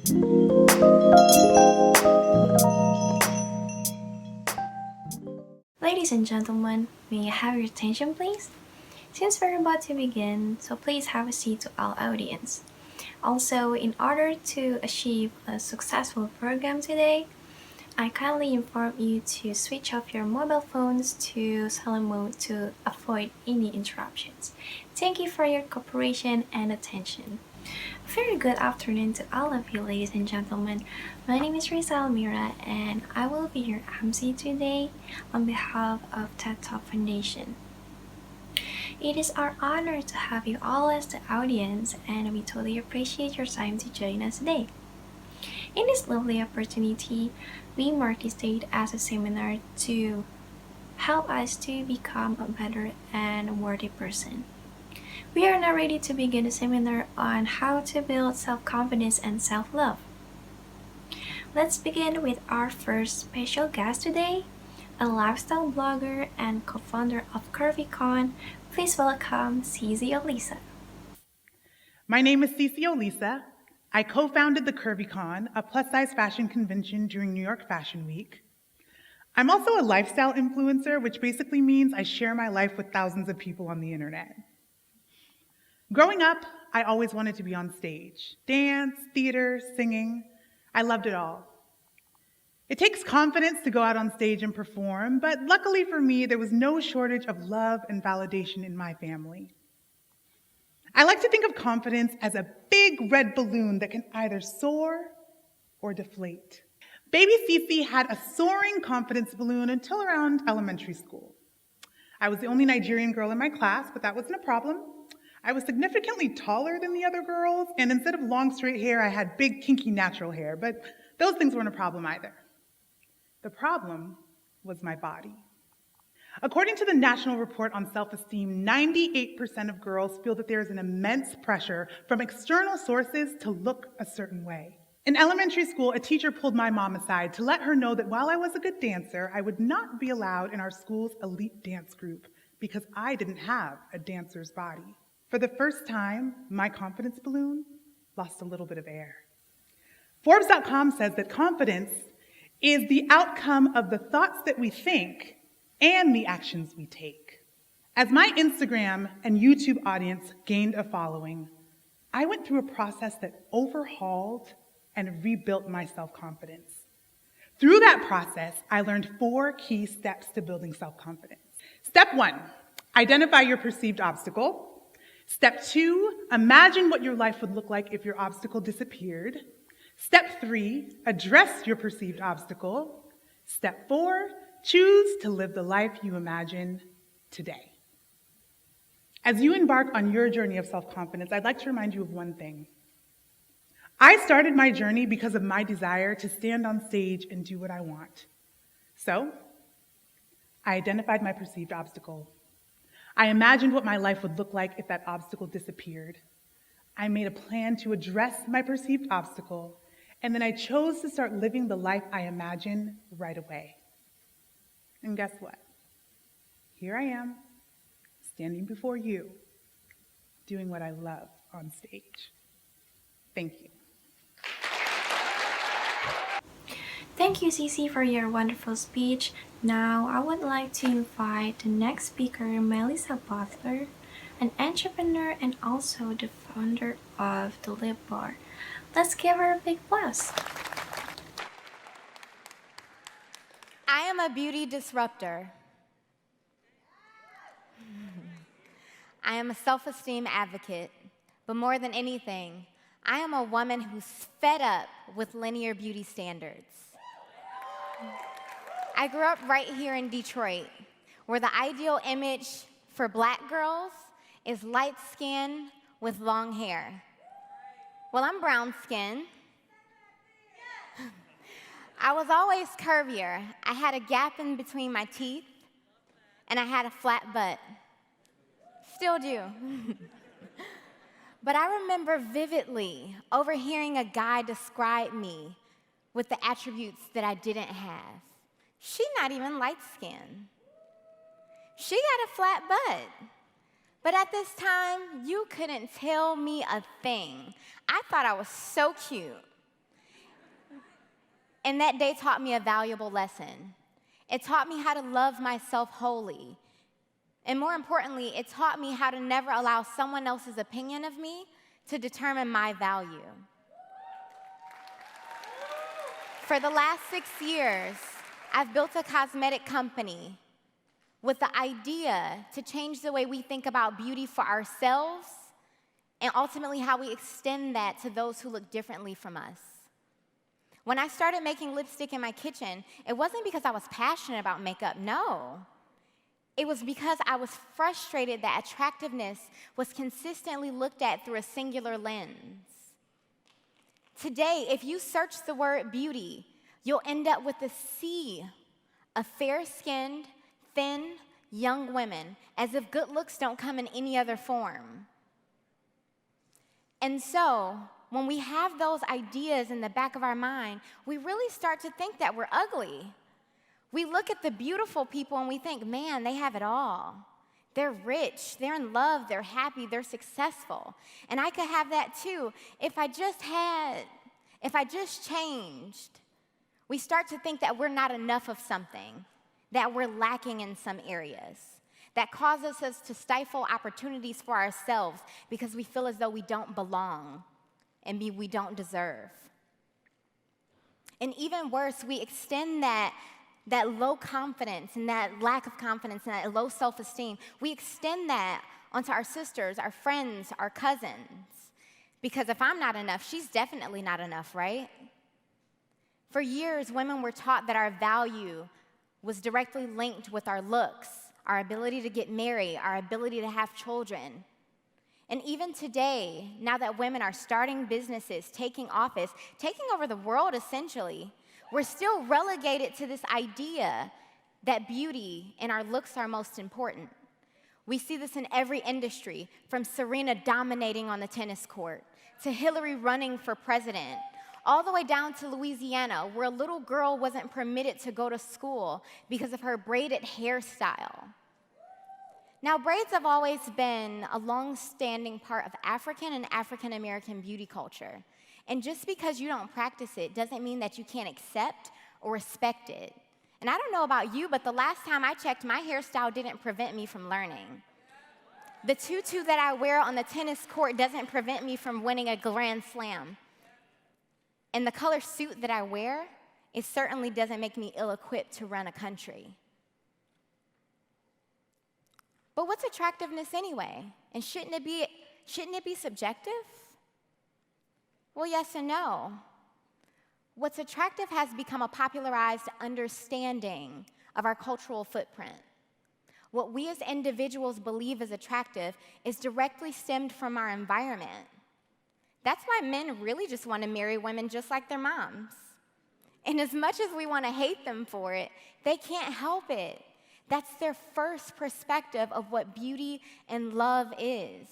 Ladies and gentlemen, may I have your attention please? Since we're about to begin, so please have a seat to our audience. Also, in order to achieve a successful program today, I kindly inform you to switch off your mobile phones to silent mode to avoid any interruptions. Thank you for your cooperation and attention. A very good afternoon to all of you, ladies and gentlemen. My name is Risa Almira, and I will be your MC today on behalf of TedTalk Foundation. It is our honor to have you all as the audience, and we totally appreciate your time to join us today. In this lovely opportunity, we mark this date as a seminar to help us to become a better and worthy person. We are now ready to begin a seminar on how to build self-confidence and self-love. Let's begin with our first special guest today, a lifestyle blogger and co-founder of CurvyCon. Please welcome Cici Olisa. My name is Cici Olisa. I co-founded the CurvyCon, a plus-size fashion convention during New York Fashion Week. I'm also a lifestyle influencer, which basically means I share my life with thousands of people on the internet. Growing up, I always wanted to be on stage. Dance, theater, singing. I loved it all. It takes confidence to go out on stage and perform, but luckily for me, there was no shortage of love and validation in my family. I like to think of confidence as a big red balloon that can either soar or deflate. Baby Cici had a soaring confidence balloon until around elementary school. I was the only Nigerian girl in my class, but that wasn't a problem. I was significantly taller than the other girls, and instead of long straight hair, I had big kinky natural hair, but those things weren't a problem either. The problem was my body. According to the National Report on Self-Esteem, 98% of girls feel that there is an immense pressure from external sources to look a certain way. In elementary school, a teacher pulled my mom aside to let her know that while I was a good dancer, I would not be allowed in our school's elite dance group because I didn't have a dancer's body. For the first time, my confidence balloon lost a little bit of air. Forbes.com says that confidence is the outcome of the thoughts that we think and the actions we take. As my Instagram and YouTube audience gained a following, I went through a process that overhauled and rebuilt my self-confidence. Through that process, I learned 4 key steps to building self-confidence. Step 1, identify your perceived obstacle. Step 2, imagine what your life would look like if your obstacle disappeared. Step 3, address your perceived obstacle. Step 4, choose to live the life you imagine today. As you embark on your journey of self-confidence, I'd like to remind you of one thing. I started my journey because of my desire to stand on stage and do what I want. So, I identified my perceived obstacle. I imagined what my life would look like if that obstacle disappeared. I made a plan to address my perceived obstacle, and then I chose to start living the life I imagine right away. And guess what? Here I am, standing before you, doing what I love on stage. Thank you. Thank you, Cici, for your wonderful speech. Now, I would like to invite the next speaker, Melissa Butler, an entrepreneur and also the founder of the Lip Bar. Let's give her a big applause. I am a beauty disruptor. I am a self-esteem advocate, but more than anything, I am a woman who's fed up with linear beauty standards. I grew up right here in Detroit, where the ideal image for Black girls is light skin with long hair. Well, I'm brown skin. I was always curvier. I had a gap in between my teeth, and I had a flat butt. Still do. But I remember vividly overhearing a guy describe me with the attributes that I didn't have. She's not even light-skinned. She got a flat butt. But at this time, you couldn't tell me a thing. I thought I was so cute. And that day taught me a valuable lesson. It taught me how to love myself wholly. And more importantly, it taught me how to never allow someone else's opinion of me to determine my value. For the last 6 years, I've built a cosmetic company with the idea to change the way we think about beauty for ourselves and ultimately how we extend that to those who look differently from us. When I started making lipstick in my kitchen, it wasn't because I was passionate about makeup, no. It was because I was frustrated that attractiveness was consistently looked at through a singular lens. Today, if you search the word beauty, you'll end up with a sea of fair-skinned, thin, young women, as if good looks don't come in any other form. And so, when we have those ideas in the back of our mind, we really start to think that we're ugly. We look at the beautiful people and we think, man, they have it all. They're rich, they're in love, they're happy, they're successful. And I could have that too if I just changed. We start to think that we're not enough of something, that we're lacking in some areas. That causes us to stifle opportunities for ourselves because we feel as though we don't belong and we don't deserve. And even worse, we extend that low confidence and that lack of confidence and that low self-esteem, we extend that onto our sisters, our friends, our cousins. Because if I'm not enough, she's definitely not enough, right? For years, women were taught that our value was directly linked with our looks, our ability to get married, our ability to have children. And even today, now that women are starting businesses, taking office, taking over the world essentially, we're still relegated to this idea that beauty and our looks are most important. We see this in every industry, from Serena dominating on the tennis court, to Hillary running for president, all the way down to Louisiana, where a little girl wasn't permitted to go to school because of her braided hairstyle. Now, braids have always been a long-standing part of African and African American beauty culture. And just because you don't practice it doesn't mean that you can't accept or respect it. And I don't know about you, but the last time I checked, my hairstyle didn't prevent me from learning. The tutu that I wear on the tennis court doesn't prevent me from winning a Grand Slam. And the color suit that I wear, it certainly doesn't make me ill-equipped to run a country. But what's attractiveness anyway? And shouldn't it be subjective? Well, yes and no. What's attractive has become a popularized understanding of our cultural footprint. What we as individuals believe is attractive is directly stemmed from our environment. That's why men really just want to marry women just like their moms. And as much as we want to hate them for it, they can't help it. That's their first perspective of what beauty and love is.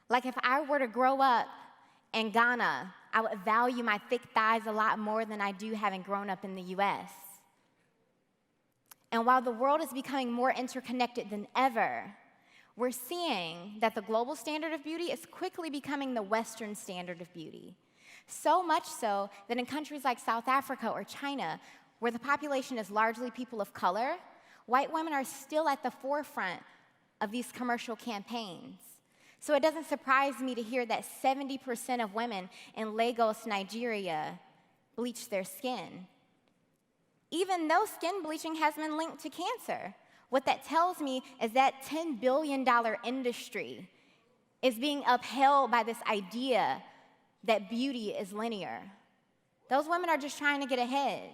Like if I were to grow up in Ghana, I would value my thick thighs a lot more than I do having grown up in the US. And while the world is becoming more interconnected than ever, we're seeing that the global standard of beauty is quickly becoming the Western standard of beauty. So much so that in countries like South Africa or China, where the population is largely people of color, white women are still at the forefront of these commercial campaigns. So it doesn't surprise me to hear that 70% of women in Lagos, Nigeria, bleach their skin. Even though skin bleaching has been linked to cancer. What that tells me is that $10 billion industry is being upheld by this idea that beauty is linear. Those women are just trying to get ahead.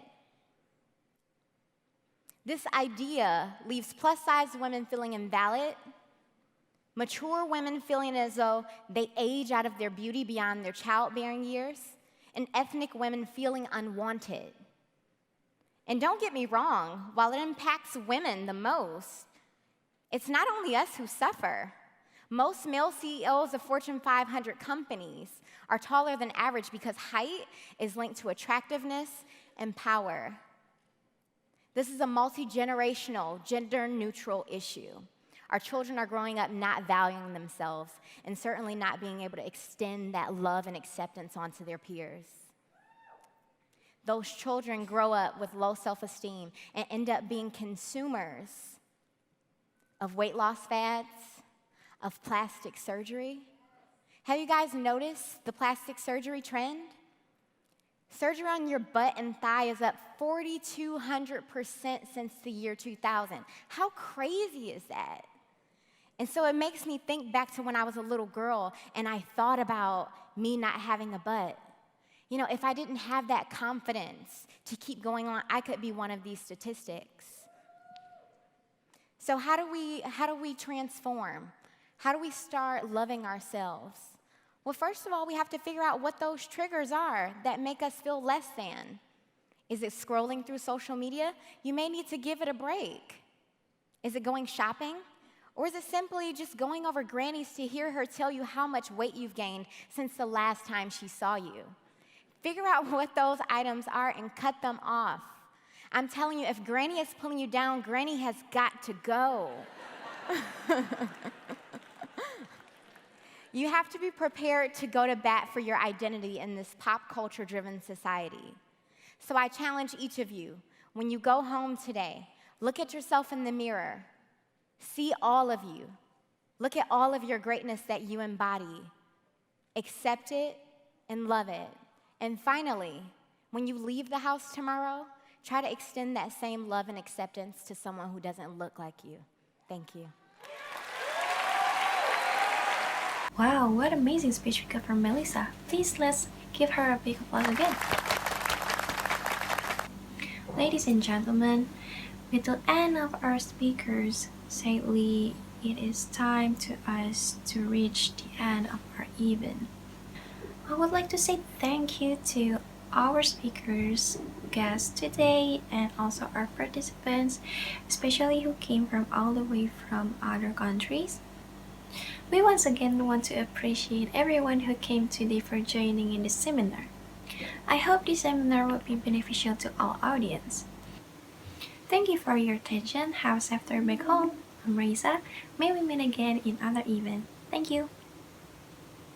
This idea leaves plus-size women feeling invalid, mature women feeling as though they age out of their beauty beyond their childbearing years, and ethnic women feeling unwanted. And don't get me wrong, while it impacts women the most, it's not only us who suffer. Most male CEOs of Fortune 500 companies are taller than average because height is linked to attractiveness and power. This is a multi-generational, gender-neutral issue. Our children are growing up not valuing themselves and certainly not being able to extend that love and acceptance onto their peers. those children grow up with low self-esteem and end up being consumers of weight loss fads, of plastic surgery. Have you guys noticed the plastic surgery trend? Surgery on your butt and thigh is up 4,200% since the year 2000. How crazy is that? And so it makes me think back to when I was a little girl and I thought about me not having a butt. You know, if I didn't have that confidence to keep going on, I could be one of these statistics. So how do we transform? How do we start loving ourselves? Well, first of all, we have to figure out what those triggers are that make us feel less than. Is it scrolling through social media? You may need to give it a break. Is it going shopping? Or is it simply just going over Granny's to hear her tell you how much weight you've gained since the last time she saw you? Figure out what those items are and cut them off. I'm telling you, if Granny is pulling you down, Granny has got to go. You have to be prepared to go to bat for your identity in this pop culture-driven society. So I challenge each of you, when you go home today, look at yourself in the mirror. See all of you. Look at all of your greatness that you embody. Accept it and love it. And finally, when you leave the house tomorrow, try to extend that same love and acceptance to someone who doesn't look like you. Thank you. Wow, what amazing speech we got from Melissa. Please let's give her a big applause again. Ladies and gentlemen, with the end of our speakers, sadly, it is time to us to reach the end of our event. I would like to say thank you to our speakers, guests today, and also our participants, especially who came from all the way from other countries. We once again want to appreciate everyone who came today for joining in this seminar. I hope this seminar will be beneficial to all audience. Thank you for your attention. Have a safe trip back home. I'm Raisa. May we meet again in other event. Thank you.